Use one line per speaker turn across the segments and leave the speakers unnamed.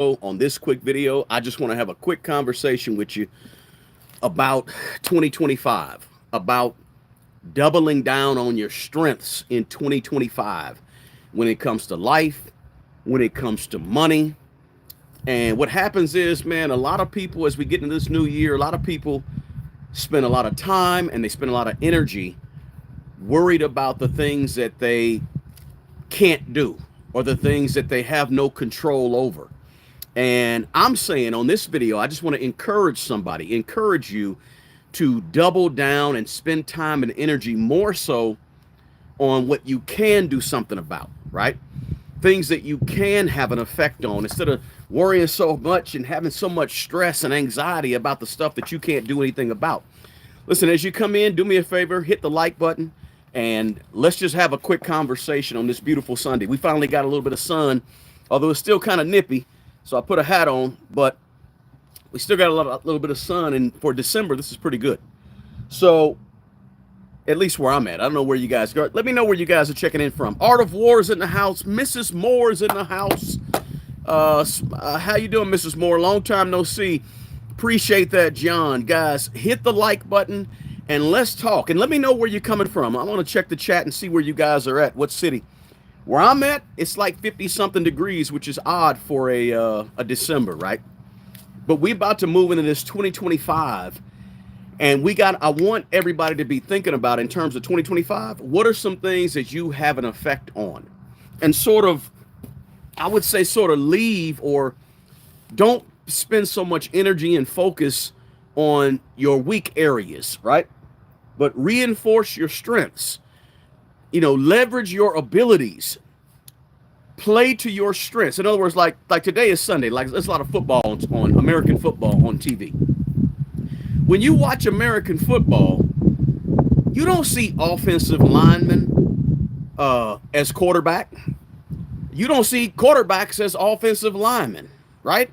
On this quick video, I just want to have a quick conversation with you about 2025, about doubling down on your strengths in 2025 when it comes to life, when it comes to money. And what happens is, man, a lot of people, as we get into this new year, a lot of people spend a lot of time and they spend a lot of energy worried about the things that they can't do or the things that they have no control over. And I'm saying on this video, I just want to encourage you to double down and spend time and energy more so on what you can do something about, right? Things that you can have an effect on instead of worrying so much and having so much stress and anxiety about the stuff that you can't do anything about. Listen, as you come in, do me a favor, hit the like button, and let's just have a quick conversation on this beautiful Sunday. We finally got a little bit of sun, although it's still kind of nippy. So I put a hat on, but we still got a little bit of sun, and for December, this is pretty good. So, at least where I'm at. I don't know where you guys go. Let me know where you guys are checking in from. Art of War is in the house. Mrs. Moore is in the house. How you doing, Mrs. Moore? Long time no see. Appreciate that, John. Guys, hit the like button, and let's talk. And let me know where you're coming from. I want to check the chat and see where you guys are at. What city? Where I'm at, it's like 50-something degrees, which is odd for a December, right? But we're about to move into this 2025, and I want everybody to be thinking about in terms of 2025, what are some things that you have an effect on? And sort of, I would say sort of leave or don't spend so much energy and focus on your weak areas, right? But reinforce your strengths. Leverage your abilities, play to your strengths. In other words, like today is Sunday, like there's a lot of football on American football on TV. When you watch American football, you don't see offensive linemen as quarterback. You don't see quarterbacks as offensive linemen, right?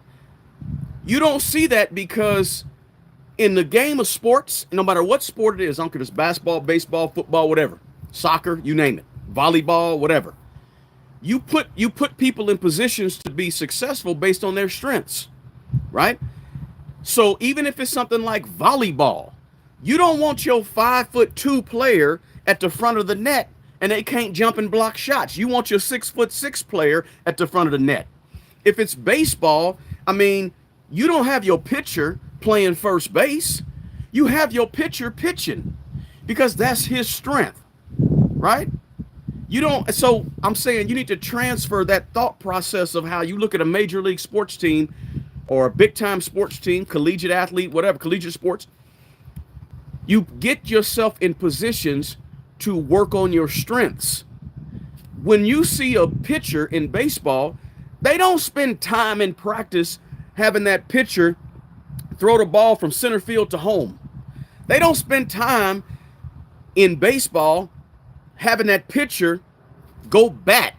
You don't see that because in the game of sports, no matter what sport it is, I don't care if it's basketball, baseball, football, whatever, soccer, you name it, volleyball, whatever. You put people in positions to be successful based on their strengths, right? So even if it's something like volleyball, you don't want your 5'2" player at the front of the net and they can't jump and block shots. You want your 6'6" player at the front of the net. If it's baseball, you don't have your pitcher playing first base. You have your pitcher pitching because that's his strength, right? So I'm saying you need to transfer that thought process of how you look at a major league sports team or a big time sports team, collegiate athlete, whatever, collegiate sports. You get yourself in positions to work on your strengths. When you see a pitcher in baseball, they don't spend time in practice having that pitcher throw the ball from center field to home. They don't spend time in baseball having that pitcher go bat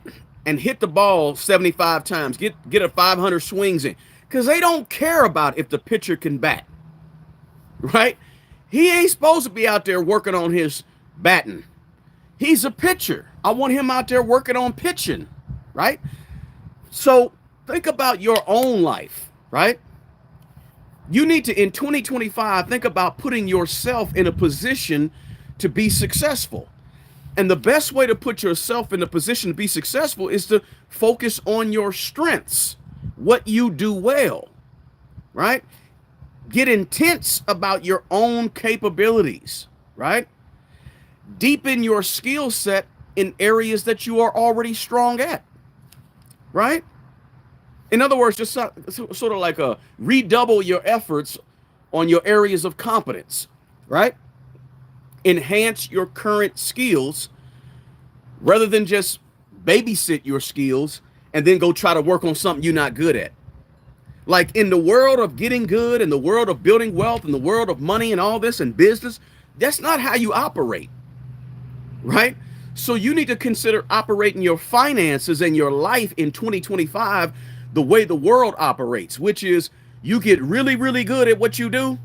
and hit the ball 75 times, get a 500 swings in, because they don't care about if the pitcher can bat, right? He ain't supposed to be out there working on his batting. He's a pitcher. I want him out there working on pitching, right? So think about your own life, right? You need to, in 2025, think about putting yourself in a position to be successful. And the best way to put yourself in a position to be successful is to focus on your strengths, what you do well, right? Get intense about your own capabilities, right? Deepen your skill set in areas that you are already strong at, right? In other words, just sort of like redouble your efforts on your areas of competence, right? Enhance your current skills rather than just babysit your skills and then go try to work on something you're not good at. Like in the world of getting good, in the world of building wealth, in the world of money and all this and business, that's not how you operate, right? So you need to consider operating your finances and your life in 2025 the way the world operates, which is you get really, really good at what you do,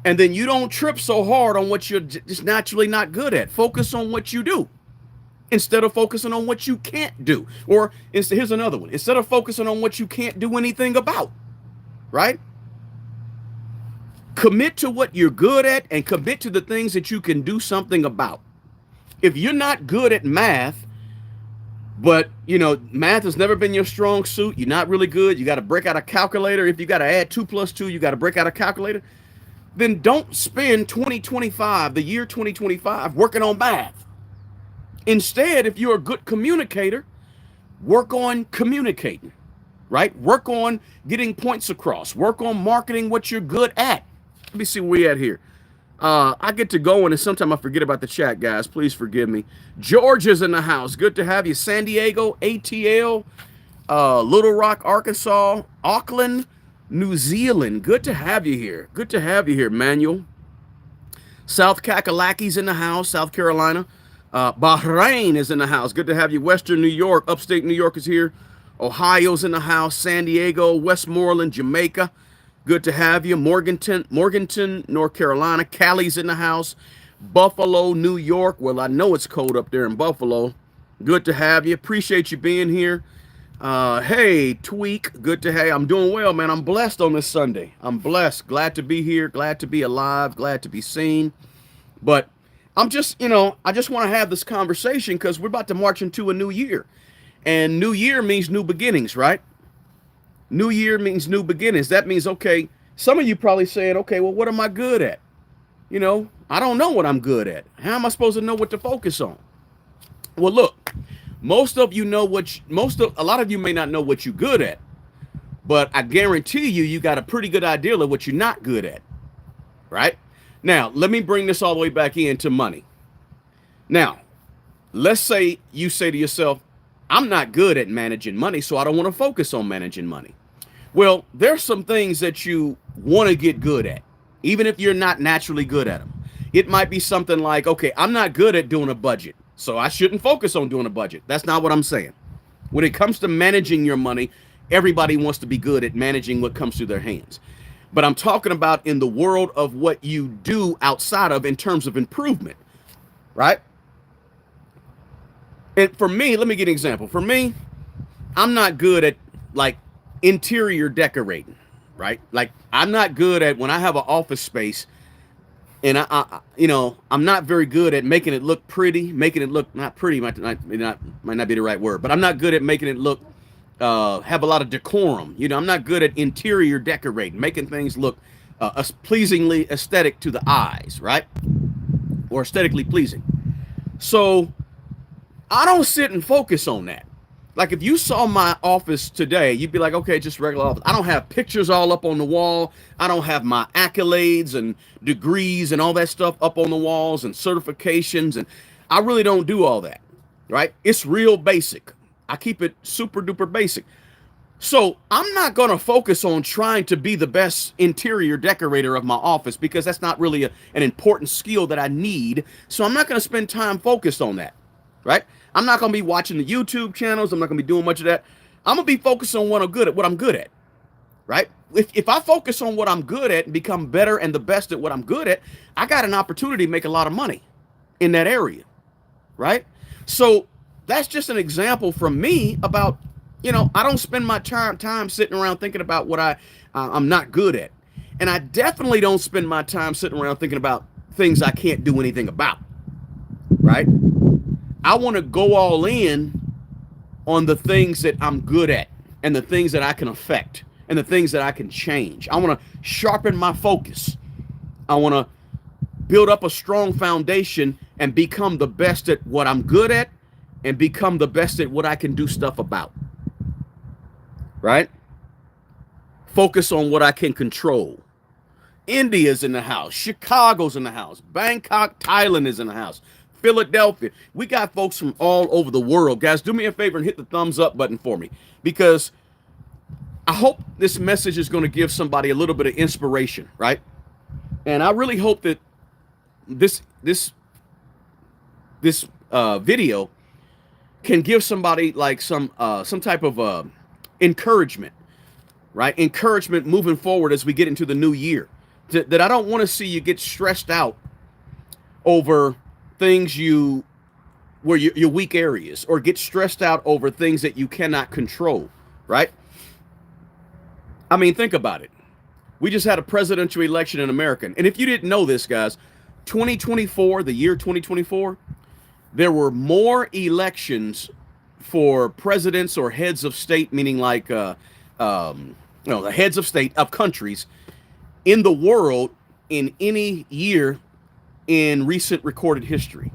and then you don't trip so hard on what you're just naturally not good at. Focus on what you do, instead of focusing on what you can't do. Or here's another one. Instead of focusing on what you can't do anything about, right? Commit to what you're good at and commit to the things that you can do something about. If you're not good at math, but math has never been your strong suit, you're not really good, you got to break out a calculator. If you got to add 2 plus 2, you got to break out a calculator. Then don't spend 2025, the year 2025, working on math. Instead, if you're a good communicator, work on communicating, right? Work on getting points across. Work on marketing what you're good at. Let me see where we at here. I get to going, and sometimes I forget about the chat, guys. Please forgive me. George is in the house. Good to have you. San Diego, ATL, Little Rock, Arkansas, Auckland, New Zealand. Good to have you here. Good to have you here, Manuel. South Kakalaki's in the house, South Carolina. Bahrain is in the house. Good to have you. Western New York, upstate New York is here. Ohio's in the house. San Diego, Westmoreland, Jamaica. Good to have you. Morganton, North Carolina. Cali's in the house. Buffalo, New York. Well, I know it's cold up there in Buffalo. Good to have you. Appreciate you being here. Hey, Tweak. Good to have you. I'm doing well, man. I'm blessed on this Sunday. I'm blessed. Glad to be here. Glad to be alive. Glad to be seen. But I'm just, I just want to have this conversation because we're about to march into a new year. And new year means new beginnings, right? New year means new beginnings. That means, okay, some of you probably saying, okay, well, what am I good at? I don't know what I'm good at. How am I supposed to know what to focus on? Well, look, most of you know a lot of you may not know what you're good at, but I guarantee you got a pretty good idea of what you're not good at, right? Now, let me bring this all the way back into money. Now, let's say you say to yourself, I'm not good at managing money, so I don't want to focus on managing money. Well, there's some things that you want to get good at, even if you're not naturally good at them. It might be something like, okay, I'm not good at doing a budget, so I shouldn't focus on doing a budget. That's not what I'm saying. When it comes to managing your money, everybody wants to be good at managing what comes through their hands. But I'm talking about in the world of what you do outside of in terms of improvement, right? And for me, let me give an example. For me, I'm not good at like interior decorating, right? Like I'm not good at when I have an office space and I'm not very good at making it look pretty, making it look not pretty, might not be the right word, but I'm not good at making it look, have a lot of decorum. I'm not good at interior decorating, making things look pleasingly aesthetic to the eyes, right? Or aesthetically pleasing. So I don't sit and focus on that. Like if you saw my office today, you'd be like, okay, just regular office. I don't have pictures all up on the wall. I don't have my accolades and degrees and all that stuff up on the walls and certifications. And I really don't do all that, right? It's real basic. I keep it super duper basic. So I'm not going to focus on trying to be the best interior decorator of my office because that's not really an important skill that I need. So I'm not going to spend time focused on that, right? I'm not going to be watching the YouTube channels. I'm not going to be doing much of that. I'm going to be focused on what I'm good at, right? If I focus on what I'm good at and become better and the best at what I'm good at, I got an opportunity to make a lot of money in that area, right? So that's just an example from me about, I don't spend my time sitting around thinking about what I'm not good at. And I definitely don't spend my time sitting around thinking about things I can't do anything about, right? I want to go all in on the things that I'm good at and the things that I can affect and the things that I can change. I want to sharpen my focus. I want to build up a strong foundation and become the best at what I'm good at and become the best at what I can do stuff about, right? Focus on what I can control. India's in the house. Chicago's in the house. Bangkok, Thailand is in the house. Philadelphia. We got folks from all over the world. Guys, do me a favor and hit the thumbs up button for me because I hope this message is going to give somebody a little bit of inspiration, right? And I really hope that this video can give somebody like some type of encouragement, right? Encouragement moving forward as we get into the new year. That I don't want to see you get stressed out over things you where your weak areas, or get stressed out over things that you cannot control, right? I mean, think about it. We just had a presidential election in America. And if you didn't know this, guys, 2024, the year 2024, there were more elections for presidents or heads of state, meaning like, the heads of state of countries in the world in any year in recent recorded history.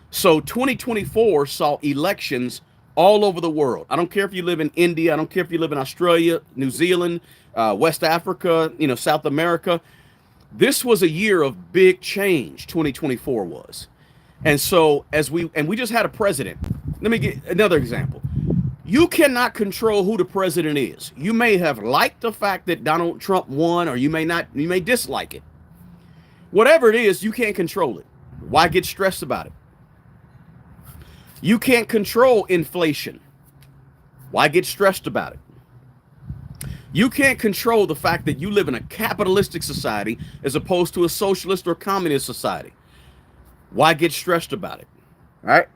So 2024 saw elections all over the world. I don't care if you live in India. I don't care if you live in Australia, New Zealand, West Africa, South America. This was a year of big change. 2024 was. And so we just had a president. Let me get another example. You cannot control who the president is. You may have liked the fact that Donald Trump won, or you may not, you may dislike it. Whatever it is, you can't control it. Why get stressed about it? You can't control inflation. Why get stressed about it? You can't control the fact that you live in a capitalistic society as opposed to a socialist or communist society. Why get stressed about it? All right?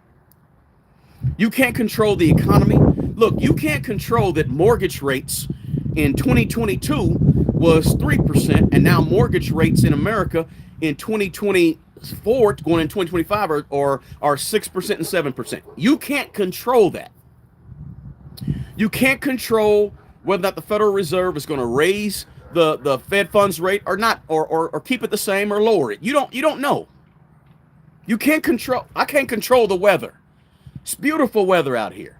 You can't control the economy. Look, you can't control that mortgage rates in 2022 was 3%, and now mortgage rates in America in 2024 going in 2025 are 6% and 7%. You can't control that. You can't control whether or not the Federal Reserve is going to raise the Fed funds rate or not, or keep it the same or lower it. You don't know. You can't control. I can't control the weather. It's beautiful weather out here.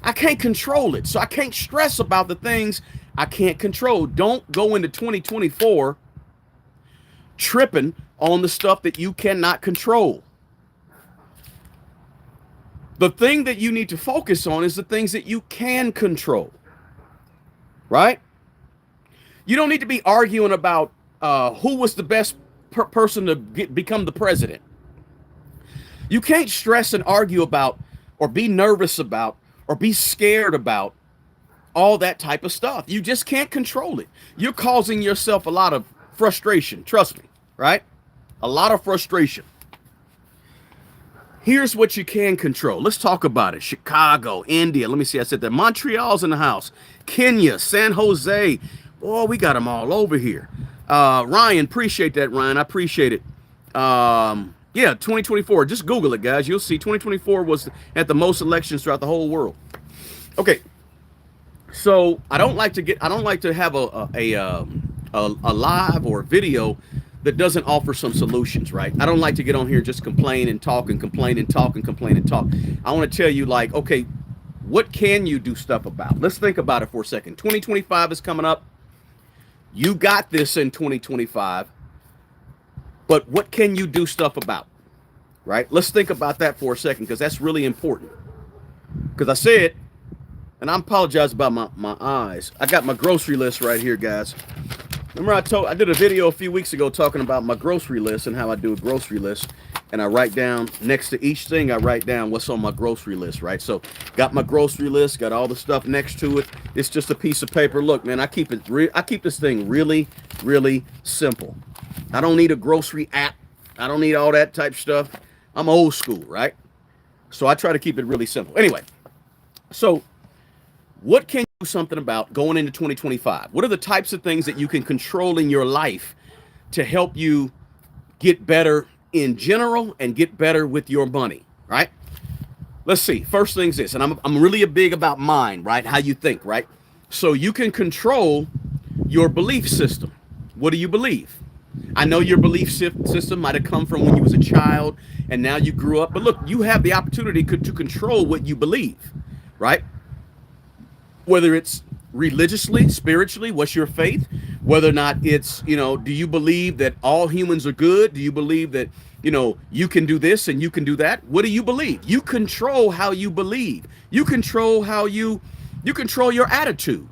I can't control it, so I can't stress about the things I can't control. Don't go into 2024 tripping on the stuff that you cannot control. The thing that you need to focus on is the things that you can control, right? You don't need to be arguing about who was the best person to become the president. You can't stress and argue about, or be nervous about, or be scared about all that type of stuff. You just can't control it. You're causing yourself a lot of frustration. Trust me, right? A lot of frustration. Here's what you can control. Let's talk about it. Chicago, India. Let me see. I said that. Montreal's in the house. Kenya, San Jose. Oh, we got them all over here. Ryan, appreciate that, Ryan. I appreciate it. Yeah, 2024. Just Google it, guys. You'll see 2024 was at the most elections throughout the whole world. Okay, so I don't like to have a live or a video that doesn't offer some solutions, right? I don't like to get on here and just complain and talk and complain and talk and complain and talk. I want to tell you, like, okay, what can you do stuff about? Let's think about it for a second. 2025 is coming up. You got this in 2025. But what can you do stuff about, right? Let's think about that for a second, because that's really important. Because I said, and I apologize about my eyes. I got my grocery list right here, guys. Remember I did a video a few weeks ago talking about my grocery list and how I do a grocery list. And I write down, next to each thing, I write down what's on my grocery list, right? So got my grocery list, got all the stuff next to it. It's just a piece of paper. Look, man, I keep this thing really, really simple. I don't need a grocery app. I don't need all that type stuff. I'm old school, right? So I try to keep it really simple. Anyway, so what can you do something about going into 2025? What are the types of things that you can control in your life to help you get better in general and get better with your money, right? Let's see. First thing's this, and I'm really big about mind, right? How you think, right? So you can control your belief system. What do you believe? I know your belief system might have come from when you was a child and now you grew up, but look, you have the opportunity to control what you believe, right? Whether it's religiously, spiritually, what's your faith? Whether or not it's, do you believe that all humans are good? Do you believe that, you can do this and you can do that? What do you believe? You control how you believe. You control you control your attitude,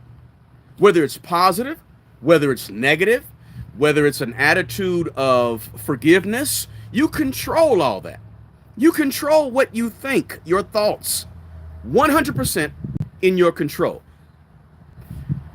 whether it's positive, whether it's negative, whether it's an attitude of forgiveness. You control all that. You control what you think, your thoughts, 100% in your control.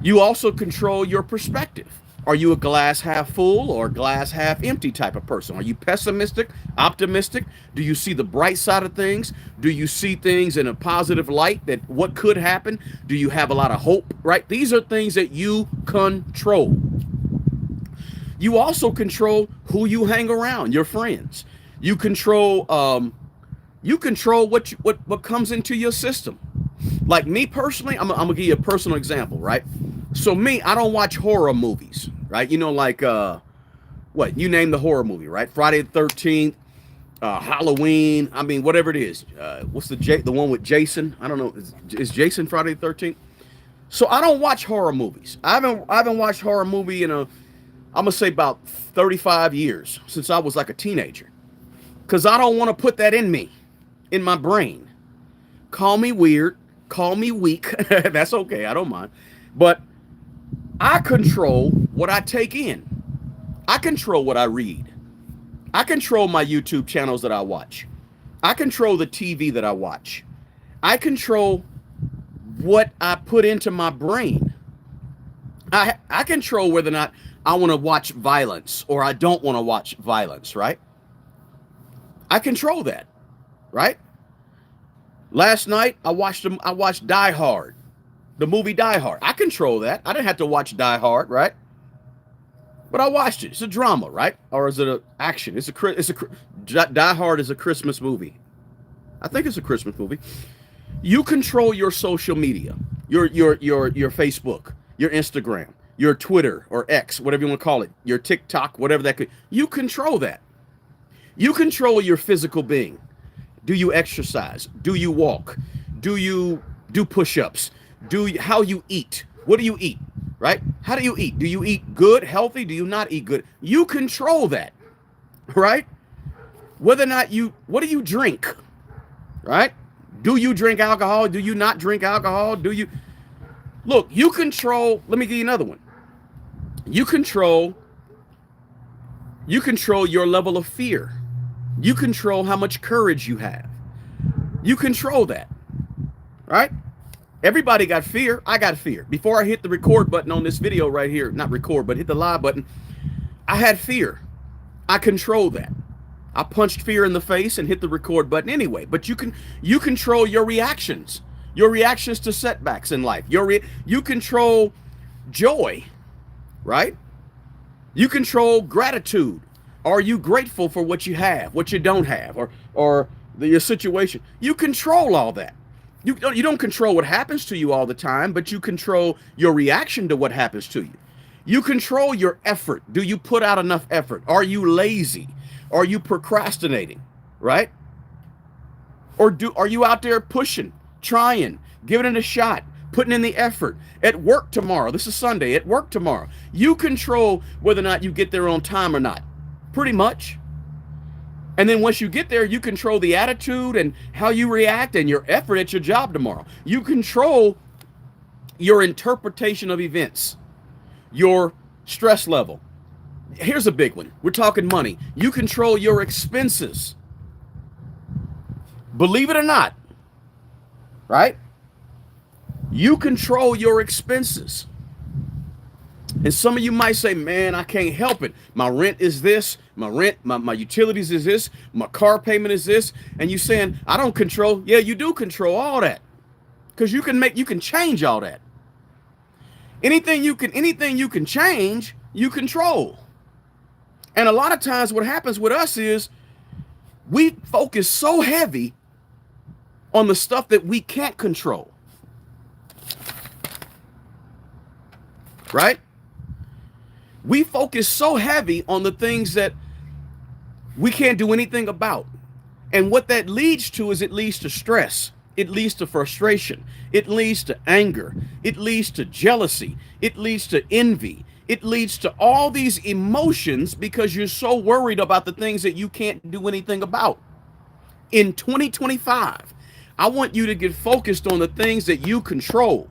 You also control your perspective. Are you a glass half full or glass half empty type of person? Are you pessimistic, optimistic? Do you see the bright side of things? Do you see things in a positive light that what could happen? Do you have a lot of hope, right? These are things that you control. You also control who you hang around, your friends. You control what comes into your system. Like me personally, I'm gonna give you a personal example, right? So me, I don't watch horror movies, right? You know, like what you name the horror movie, right? Friday the 13th, Halloween. I mean, whatever it is. What's the one with Jason? I don't know. Is Jason Friday the 13th? So I don't watch horror movies. I haven't watched horror movie in I'm gonna say about 35 years since I was like a teenager, because I don't want to put that in me, in my brain. Call me weird, call me weak. That's okay. I don't mind. But I control what I take in. I control what I read. I control my YouTube channels that I watch. I control the TV that I watch. I control what I put into my brain. I control whether or not I want to watch violence or I don't want to watch violence, right? I control that, right? Last night I watched Die Hard, the movie Die Hard. I control that. I didn't have to watch Die Hard, right? But I watched it. It's a drama, right? Or is it an action? Die Hard is a Christmas movie. I think it's a Christmas movie. You control your social media, your Facebook, your Instagram, your Twitter or X, whatever you want to call it, your TikTok, whatever that could. You control that. You control your physical being. Do you exercise? Do you walk? Do you do push-ups? How you eat? What do you eat? Right? How do you eat? Do you eat good, healthy? Do you not eat good? You control that, right? Whether or not what do you drink? Right? Do you drink alcohol? Do you not drink alcohol? Look, you control, let me give you another one. You control your level of fear. You control how much courage you have. You control that, right? Everybody got fear. I got fear. Before I hit the record button on this video right here, not record, but hit the live button, I had fear. I control that. I punched fear in the face and hit the record button anyway. But you control your reactions to setbacks in life. You control joy, right? You control gratitude. Are you grateful for what you have, what you don't have, or your situation? You control all that. You don't control what happens to you all the time, but you control your reaction to what happens to you. You control your effort. Do you put out enough effort? Are you lazy? Are you procrastinating, right? Or are you out there pushing, trying, giving it a shot, putting in the effort? At work tomorrow, this is Sunday, at work tomorrow, you control whether or not you get there on time or not, pretty much. And then once you get there, you control the attitude and how you react and your effort at your job tomorrow. You control your interpretation of events, your stress level. Here's a big one. We're talking money. You control your expenses. Believe it or not, right? You control your expenses. And some of you might say, man, I can't help it. My rent is this, my utilities is this, my car payment is this. And you saying, I don't control. Yeah, you do control all that. Because you can change all that. Anything you can change, you control. And a lot of times what happens with us is we focus so heavy on the stuff that we can't control. Right? We focus so heavy on the things that we can't do anything about. And what that leads to is it leads to stress. It leads to frustration. It leads to anger. It leads to jealousy. It leads to envy. It leads to all these emotions because you're so worried about the things that you can't do anything about. In 2025, I want you to get focused on the things that you control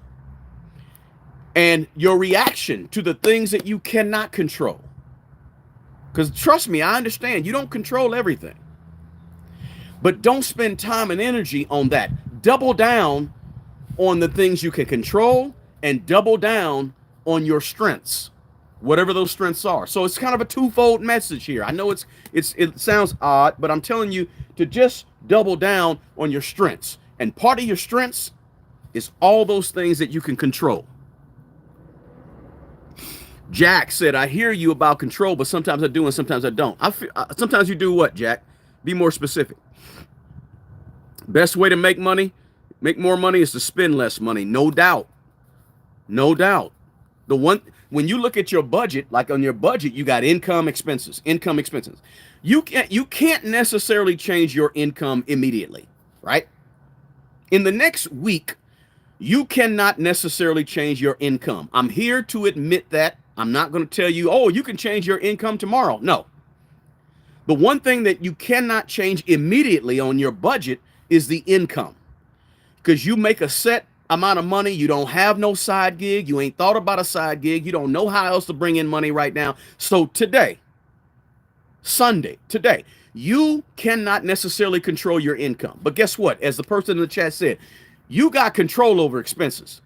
and your reaction to the things that you cannot control. Because trust me, I understand you don't control everything. But don't spend time and energy on that. Double down on the things you can control and double down on your strengths. whatever those strengths are. So it's kind of a twofold message here. I know it sounds odd, but I'm telling you to just double down on your strengths. And part of your strengths is all those things that you can control. Jack said, I hear you about control, but sometimes I do and sometimes I don't. Sometimes you do what, Jack? Be more specific. Best way to make more money is to spend less money. No doubt. No doubt. When you look at your budget, like on your budget, you got income expenses. You can't necessarily change your income immediately, right? In the next week, you cannot necessarily change your income. I'm here to admit that. I'm not going to tell you, oh, you can change your income tomorrow. No. The one thing that you cannot change immediately on your budget is the income. Because you make a set amount of money, you don't have no side gig, you ain't thought about a side gig, you don't know how else to bring in money right now. So today, Sunday, you cannot necessarily control your income. But guess what? As the person in the chat said, you got control over expenses.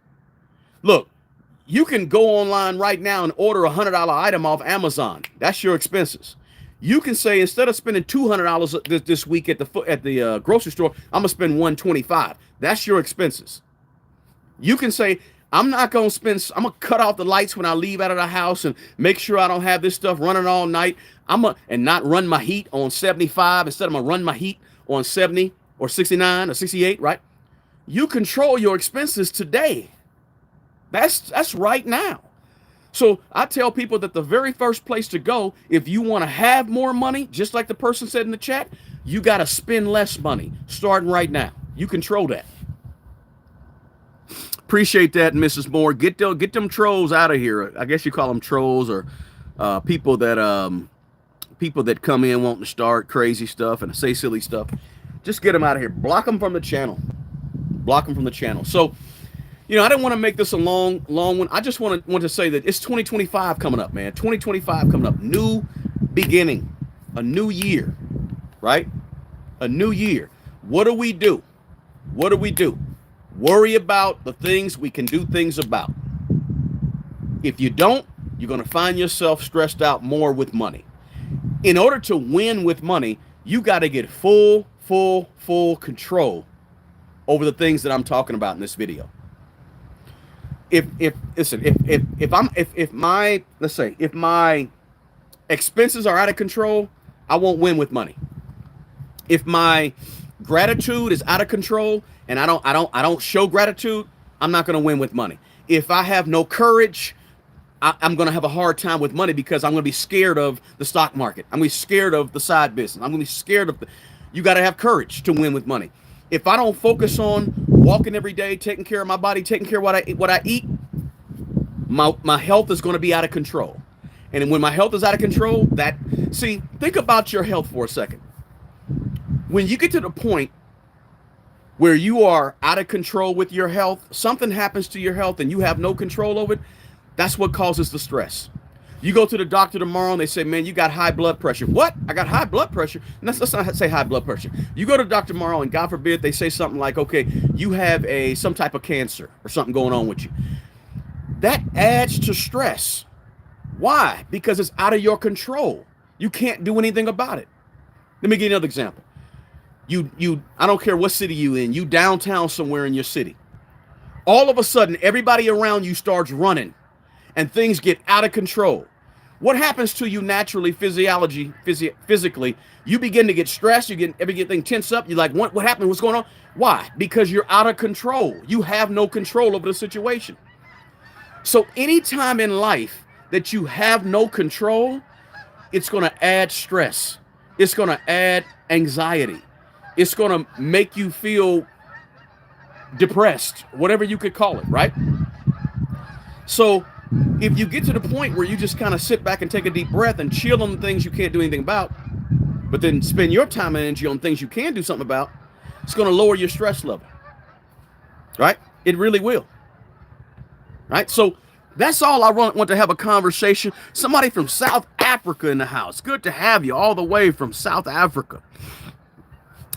Look, you can go online right now and order a $100 item off Amazon. That's your expenses. You can say, instead of spending $200 this week at the grocery store, I'm gonna spend $125. That's your expenses. You can say, I'm not gonna I'm gonna cut off the lights when I leave out of the house and make sure I don't have this stuff running all night. And not run my heat on 75. Instead, I'm gonna run my heat on 70 or 69 or 68, right? You control your expenses today. That's right now. So I tell people that the very first place to go, if you want to have more money, just like the person said in the chat, you got to spend less money starting right now. You control that. Appreciate that, Mrs. Moore. Get them trolls out of here. I guess you call them trolls, or people that come in wanting to start crazy stuff and say silly stuff. Just get them out of here. Block them from the channel. So, I didn't want to make this a long one. I just want to say that it's 2025 coming up, man. 2025 coming up. New beginning. A new year, right? A new year. What do we do? Worry about the things we can do things about. If you don't, you're going to find yourself stressed out more with money. In order to win with money, you got to get full control over the things that I'm talking about in this video. If my expenses are out of control, I won't win with money. If my gratitude is out of control and I don't show gratitude, I'm not going to win with money. If I have no courage, I'm going to have a hard time with money, because I'm going to be scared of the stock market. I'm going to be scared of the side business. I'm going to be scared of you got to have courage to win with money. If I don't focus on walking every day, taking care of my body, taking care of what I eat, my health is going to be out of control. And when my health is out of control, think about your health for a second. When you get to the point where you are out of control with your health, something happens to your health and you have no control over it, that's what causes the stress. You go to the doctor tomorrow and they say, man, you got high blood pressure. What? I got high blood pressure? Let's not say high blood pressure. You go to the doctor tomorrow and God forbid they say something like, okay, you have some type of cancer or something going on with you. That adds to stress. Why? Because it's out of your control. You can't do anything about it. Let me give you another example. I don't care what city you in, you downtown somewhere in your city. All of a sudden, everybody around you starts running and things get out of control. What happens to you naturally, physically? You begin to get stressed, you get everything tense up. You're like, what happened? What's going on? Why? Because you're out of control. You have no control over the situation. So anytime in life that you have no control, it's going to add stress. It's going to add anxiety. It's going to make you feel depressed, whatever you could call it, right? So if you get to the point where you just kind of sit back and take a deep breath and chill on the things you can't do anything about, but then spend your time and energy on things you can do something about, it's going to lower your stress level, right? It really will, right? So that's all I want to have a conversation. Somebody from South Africa in the house. Good to have you all the way from South Africa.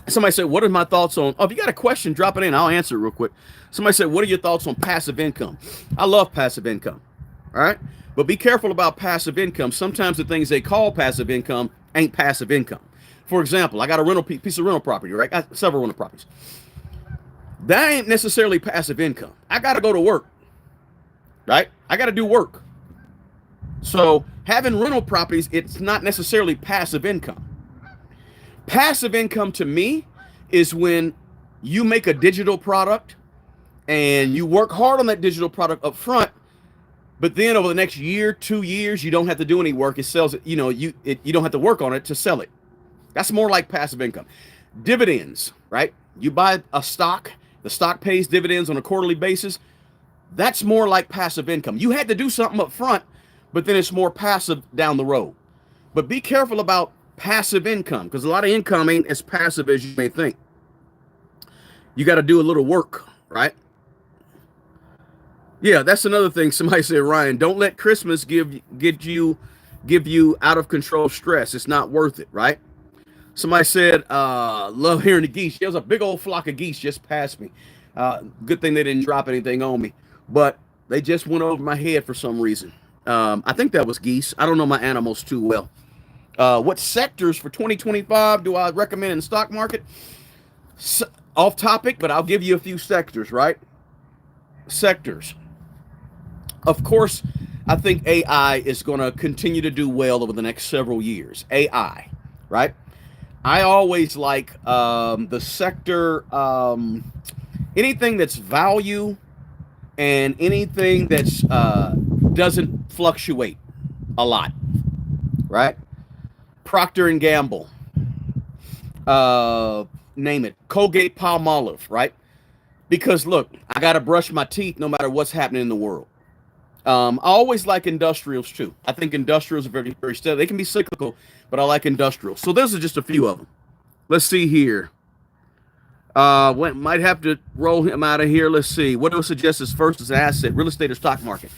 Somebody said, what are my thoughts on, if you got a question, drop it in. I'll answer it real quick. Somebody said, what are your thoughts on passive income? I love passive income. All right. But be careful about passive income. Sometimes the things they call passive income ain't passive income. For example, I got a rental piece of rental property, right? I got several rental properties. That ain't necessarily passive income. I got to go to work, right? I got to do work. So having rental properties, it's not necessarily passive income. Passive income to me is when you make a digital product and you work hard on that digital product up front, but then over the next year, 2 years, you don't have to do any work. It sells it, you don't have to work on it to sell it. That's more like passive income. Dividends, right? You buy a stock, the stock pays dividends on a quarterly basis. That's more like passive income. You had to do something up front, but then it's more passive down the road. But be careful about passive income, because a lot of income ain't as passive as you may think. You got to do a little work, right? Yeah, that's another thing. Somebody said, Ryan, don't let Christmas give you out of control stress. It's not worth it, right? Somebody said, love hearing the geese. There was a big old flock of geese just past me. Good thing they didn't drop anything on me, but they just went over my head for some reason. I think that was geese. I don't know my animals too well. What sectors for 2025 do I recommend in the stock market? Off topic, but I'll give you a few sectors, right? Sectors. Of course, I think AI is going to continue to do well over the next several years. AI, right? I always like the sector, anything that's value and anything that's doesn't fluctuate a lot, right? Procter and Gamble, name it, Colgate Palmolive, right? Because look, I got to brush my teeth no matter what's happening in the world. I always like industrials too. I think industrials are very, very steady. They can be cyclical, but I like industrials. So those are just a few of them. Let's see here. Might have to roll him out of here. Let's see. What do I suggest as first as an asset, real estate or stock market?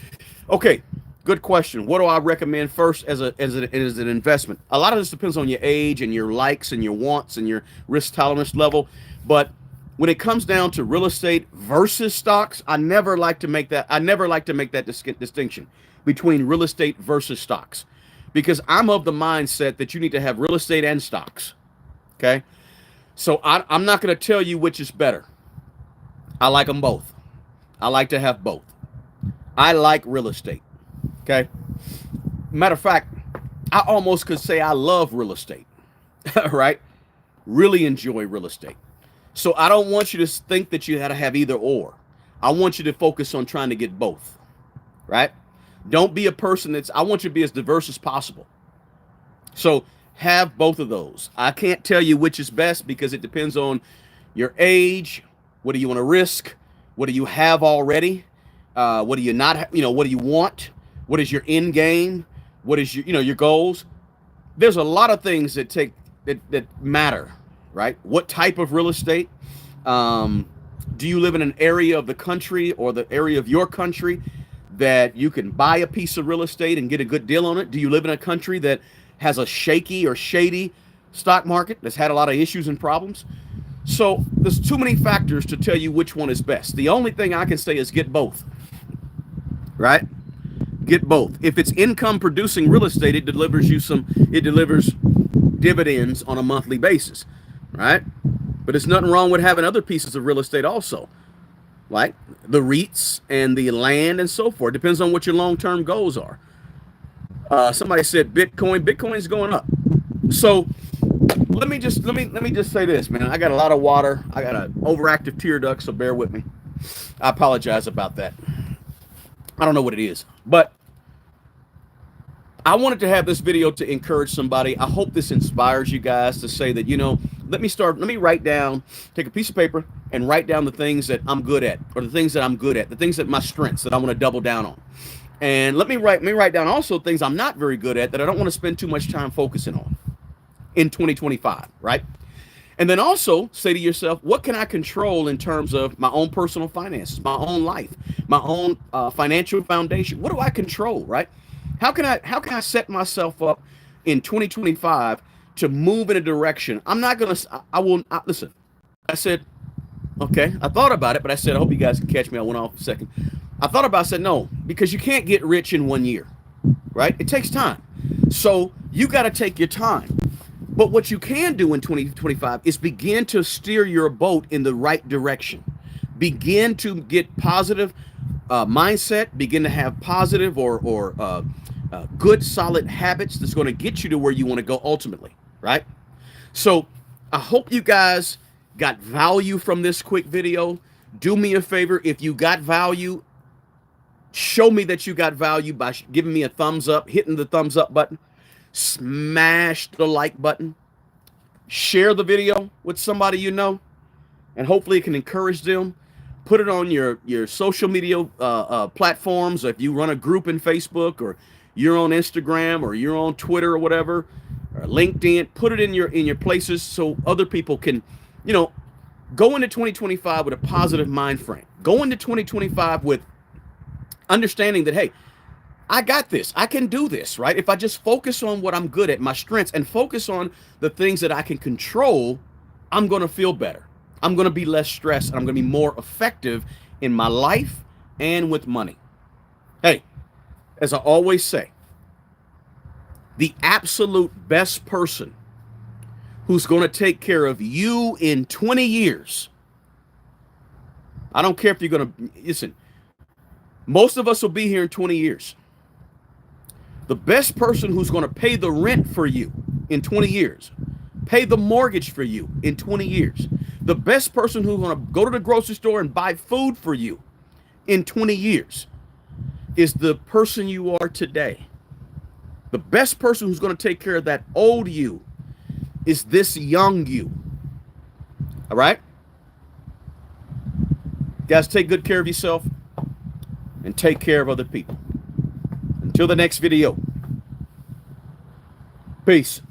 Okay, good question. What do I recommend first as an investment? A lot of this depends on your age and your likes and your wants and your risk tolerance level. But when it comes down to real estate versus stocks, I never like to make that distinction between real estate versus stocks, because I'm of the mindset that you need to have real estate and stocks. Okay, so I'm not going to tell you which is better. I like them both. I like to have both. I like real estate. Okay, matter of fact, I almost could say I love real estate. Right? Really enjoy real estate. So I don't want you to think that you had to have either or. I want you to focus on trying to get both, right? Don't be a person I want you to be as diverse as possible. So have both of those. I can't tell you which is best because it depends on your age. What do you want to risk? What do you have already? What do you not have? What do you want? What is your end game? What is your goals? There's a lot of things that matter. Right? What type of real estate? Do you live in an area of the country or the area of your country that you can buy a piece of real estate and get a good deal on it? Do you live in a country that has a shaky or shady stock market that's had a lot of issues and problems? So there's too many factors to tell you which one is best. The only thing I can say is get both. Right? Get both. If it's income producing real estate, it delivers dividends on a monthly basis. Right? But there's nothing wrong with having other pieces of real estate also, like the REITs and the land and so forth. Depends on what your long-term goals are. Somebody said Bitcoin's going up. So let me just say this, man. I got a lot of water. I got an overactive tear duct, so bear with me. I apologize about that. I don't know what it is, but I wanted to have this video to encourage somebody. I hope this inspires you guys to say that, let me write down, take a piece of paper and write down the things that I'm good at, or the things that I'm good at, the things that my strengths that I want to double down on. And let me write down also things I'm not very good at that I don't want to spend too much time focusing on in 2025, right? And then also say to yourself, what can I control in terms of my own personal finances, my own life, my own financial foundation? What do I control, right? How can I set myself up in 2025 to move in a direction? Listen, I said, Okay, I thought about it, but I said, I hope you guys can catch me. I went off a second. I thought about it, I said, no, because you can't get rich in 1 year, right? It takes time. So you got to take your time. But what you can do in 2025 is begin to steer your boat in the right direction. Begin to get positive mindset, begin to have positive or good, solid habits that's going to get you to where you want to go ultimately, right? So I hope you guys got value from this quick video. Do me a favor. If you got value, show me that you got value by giving me a thumbs up, hitting the thumbs up button, smash the like button, share the video with somebody you know, and hopefully it can encourage them. Put it on your social media platforms. If you run a group in Facebook, or you're on Instagram, or you're on Twitter or whatever, or LinkedIn, put it in your places so other people can, go into 2025 with a positive mind frame. Go into 2025 with understanding that, hey, I got this. I can do this, right? If I just focus on what I'm good at, my strengths, and focus on the things that I can control, I'm going to feel better. I'm going to be less stressed, and I'm going to be more effective in my life and with money. Hey, as I always say, the absolute best person who's going to take care of you in 20 years, I don't care if you're going to, listen, most of us will be here in 20 years. The best person who's going to pay the rent for you in 20 years, pay the mortgage for you in 20 years, the best person who's going to go to the grocery store and buy food for you in 20 years is the person you are today. The best person who's going to take care of that old you is this young you. All right? Guys, take good care of yourself and take care of other people. Until the next video. Peace.